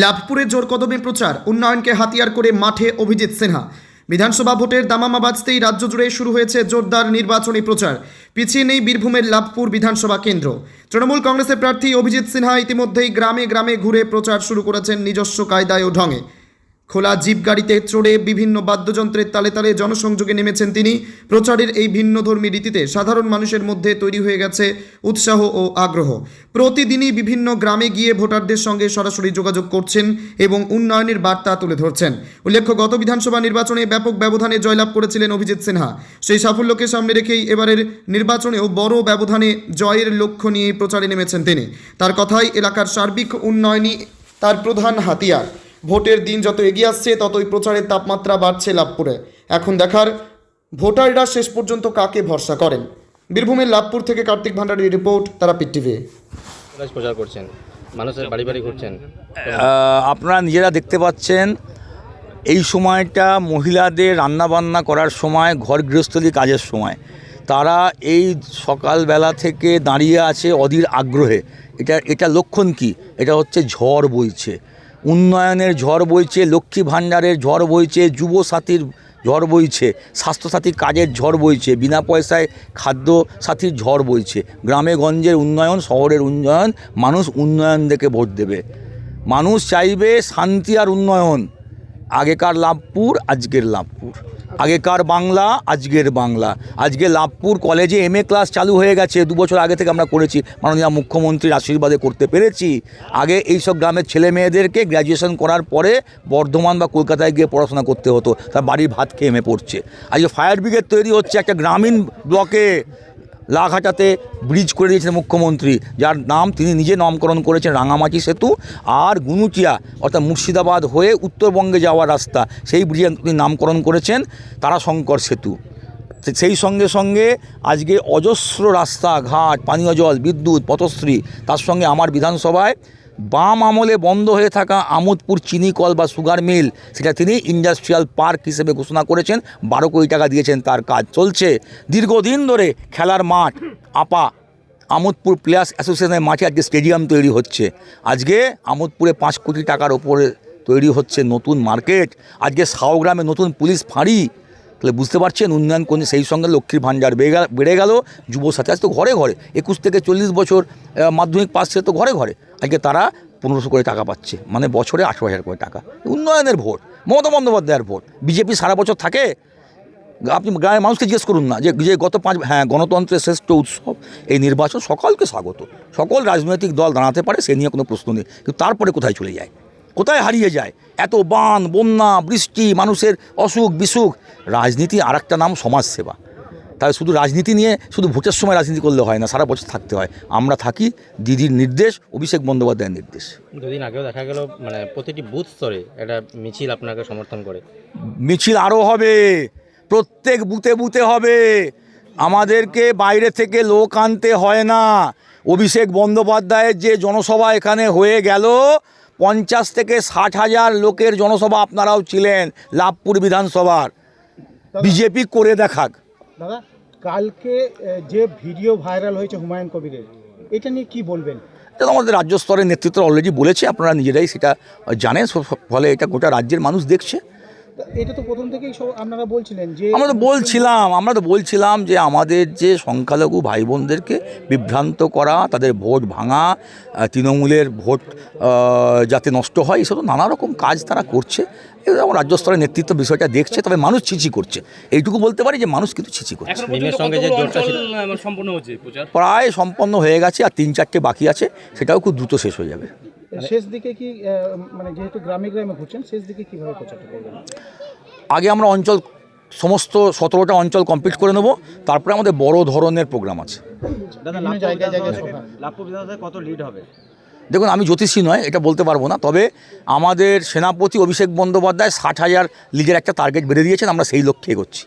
লাভপুরে জোর কদমে প্রচার, উন্নয়নকে হাতিয়ার করে মাঠে অভিজিৎ সিনহা। বিধানসভা ভোটের দামামা বাজতেই রাজ্য জুড়ে শুরু হয়েছে জোরদার নির্বাচনী প্রচার। পিছিয়ে নেই বীরভূমের লাভপুর বিধানসভা কেন্দ্র। তৃণমূল কংগ্রেসের প্রার্থী অভিজিৎ সিনহা ইতিমধ্যেই গ্রামে গ্রামে ঘুরে প্রচার শুরু করেছেন নিজস্ব কায়দায় ও ঢঙে। খোলা জিপ গাড়িতে চড়ে বিভিন্ন বাদ্যযন্ত্রের তালে তালে জনসংযোগে নেমেছেন তিনি। প্রচারের এই ভিন্নধর্মী রীতিতে সাধারণ মানুষের মধ্যে তৈরি হয়ে গেছে উৎসাহ ও আগ্রহ। প্রতিদিনই বিভিন্ন গ্রামে গিয়ে ভোটারদের সঙ্গে সরাসরি যোগাযোগ করছেন এবং উন্নয়নের বার্তা তুলে ধরছেন। উল্লেখ্য, গত বিধানসভা নির্বাচনে ব্যাপক ব্যবধানে জয়লাভ করেছিলেন অভিজিৎ সিনহা। সেই সাফল্যকে সামনে রেখেই এবারের নির্বাচনেও বড় ব্যবধানে জয়ের লক্ষ্য নিয়ে প্রচারে নেমেছেন তিনি। তার কথায়, এলাকার সার্বিক উন্নয়নই তার প্রধান হাতিয়ার। ভোটের দিন যত এগিয়ে আসছে ততই প্রচারের তাপমাত্রা বাড়ছে লাভপুরে। এখন দেখার ভোটাররা শেষ পর্যন্ত কাকে ভরসা করেন। বীরভূমের লাভপুর থেকে কার্তিক ভান্ডারীর রিপোর্ট, তারাপীঠ টিভি। প্রচার করছেন, মানুষের বাড়ি বাড়ি ঘুরছেন, আপনারা নিজেরা দেখতে পাচ্ছেন এই সময়টা মহিলাদের রান্নাবান্না করার সময়, ঘর গৃহস্থলী কাজের সময়। তারা এই সকালবেলা থেকে দাঁড়িয়ে আছে অধীর আগ্রহে। এটা লক্ষণ কি? এটা হচ্ছে ঝড় বইছে, উন্নয়নের ঝড় বইছে, লক্ষ্মী ভাণ্ডারের ঝড় বইছে, যুব সাথীর ঝড় বইছে, স্বাস্থ্যসাথী কাজের ঝড় বইছে, বিনা পয়সায় খাদ্য সাথীর ঝড় বইছে। গ্রামে গঞ্জের উন্নয়ন, শহরের উন্নয়ন, মানুষ উন্নয়ন দেখে ভোট দেবে। মানুষ চাইবে শান্তি আর উন্নয়ন। আগেকার লাভপুর, আজকের লাভপুর, আগেকার বাংলা, আজকের বাংলা। আজকে লাভপুর কলেজে MA ক্লাস চালু হয়ে গেছে। 2 বছর আগে থেকে আমরা করেছি, মাননীয় মুখ্যমন্ত্রীর আশীর্বাদে করতে পেরেছি। আগে এইসব গ্রামের ছেলে মেয়েদেরকে গ্র্যাজুয়েশন করার পরে বর্ধমান বা কলকাতায় গিয়ে পড়াশোনা করতে হতো, তার বাড়ির ভাত খেয়ে MA পড়ছে। আজকে ফায়ার ব্রিগেড তৈরি হচ্ছে একটা গ্রামীণ ব্লকে। লাঘাটাতে ব্রিজ করে দিয়েছেন মুখ্যমন্ত্রী, যার নাম তিনি নিজে নামকরণ করেছেন রাঙামাটি সেতু। আর গুনুটিয়া অর্থাৎ মুর্শিদাবাদ হয়ে উত্তরবঙ্গে যাওয়ার রাস্তা, সেই ব্রিজের তিনি নামকরণ করেছেন তারাশঙ্কর সেতু। সেই সঙ্গে সঙ্গে আজকে অজস্র রাস্তাঘাট, পানীয় জল, বিদ্যুৎ, পথশ্রী। তার সঙ্গে আমার বিধানসভায় বাম আমলে বন্ধ হয়ে থাকা আমোদপুর চিনি কল বা সুগার মিল, সেটা তিনি ইন্ডাস্ট্রিয়াল পার্ক হিসেবে ঘোষণা করেছেন। 12 কোটি টাকা দিয়েছেন, তার কাজ চলছে। দীর্ঘদিন ধরে খেলার মাঠ আমোদপুর প্লেয়ার্স অ্যাসোসিয়েশনের মাঠে আজকে স্টেডিয়াম তৈরি হচ্ছে। আজকে আমোদপুরে 5 কোটি টাকার ওপরে তৈরি হচ্ছে নতুন মার্কেট। আজকে সাউগ্রামে নতুন পুলিশ ফাঁড়ি। তাহলে বুঝতে পারছেন উন্নয়ন কোন। সেই সঙ্গে লক্ষ্মীর ভাণ্ডার বেড়ে গেল, যুব সাথী আজ তো ঘরে ঘরে 21 থেকে 40 বছর মাধ্যমিক পাস, সে তো ঘরে ঘরে আজকে তারা 1500 করে টাকা পাচ্ছে, মানে বছরে 18,000 করে টাকা। উন্নয়নের ভোট, মমতা বন্দ্যোপাধ্যায়ের ভোট। বিজেপি সারা বছর থাকে? আপনি গ্রামের মানুষকে জিজ্ঞেস করুন না যে গত 5 গণতন্ত্রের শ্রেষ্ঠ উৎসব এই নির্বাচন। সকলকে স্বাগত, সকল রাজনৈতিক দল দাঁড়াতে পারে, সে নিয়ে কোনো প্রশ্ন নেই। কিন্তু তারপরে কোথায় চলে যায়, কোথায় হারিয়ে যায়? এত বান, বন্যা, বৃষ্টি, মানুষের অসুখ বিসুখ। রাজনীতি আর একটা নাম সমাজসেবা। তাই শুধু রাজনীতি নিয়ে শুধু ভোটের সময় রাজনীতি করলে হয় না, সারা বছর থাকতে হয়। আমরা থাকি দিদির নির্দেশ, অভিষেক বন্দ্যোপাধ্যায়ের নির্দেশ। 2 দিন আগেও দেখা গেল মানে প্রতিটি বুথ স্তরে একটা মিছিল আপনাকে সমর্থন করে। মিছিল আরও হবে, প্রত্যেক বুথে বুথে হবে। আমাদেরকে বাইরে থেকে লোক আনতে হয় না। অভিষেক বন্দ্যোপাধ্যায়ের যে জনসভা এখানে হয়ে গেল, 50 থেকে 60 হাজার লোকের জনসভা আপনারাও ছিলেন লাভপুর বিধানসভার। বিজেপি করে দেখাক। দাদা, কালকে যে ভিডিও ভাইরাল হয়েছে হুমায়ুন কবিরের, এটা নিয়ে কি বলবেন? এটা আমাদের রাজ্য স্তরের নেতৃত্ব অলরেডি বলেছে, আপনারা নিজেরাই সেটা জানেন। ফলে এটা গোটা রাজ্যের মানুষ দেখছে। এটা তো প্রথম থেকেই সব আপনারা বলছিলেন যে আমরা তো বলছিলাম যে আমাদের যে সংখ্যালঘু ভাই বোনদেরকে বিভ্রান্ত করা, তাদের ভোট ভাঙা, তৃণমূলের ভোট যাতে নষ্ট হয়, এসব নানা রকম কাজ তারা করছে। এটা আমার রাজ্য স্তরের নেতৃত্ব বিষয়টা দেখছে। তবে মানুষ ছিচি করছে, এইটুকু বলতে পারি যে মানুষ কিন্তু ছিচি করছে। প্রায় সম্পন্ন হয়ে গেছে, আর 3-4টে বাকি আছে, সেটাও খুব দ্রুত শেষ হয়ে যাবে। শেষ দিকে কি মানে যেহেতু গ্রামে গ্রামে ঘুরছেন, শেষ দিকে কীভাবে প্রচারটা করবেন? আগে আমরা সমস্ত 17টা অঞ্চল কমপ্লিট করে নেব, তারপরে আমাদের বড় ধরনের প্রোগ্রাম আছে। কত লিড হবে? দেখুন, আমি জ্যোতিষী নয়, এটা বলতে পারবো না। তবে আমাদের সেনাপতি অভিষেক বন্দ্যোপাধ্যায় 60,000 লিডের একটা টার্গেট বেঁধে দিয়েছেন, আমরা সেই লক্ষ্যে এগোচ্ছি।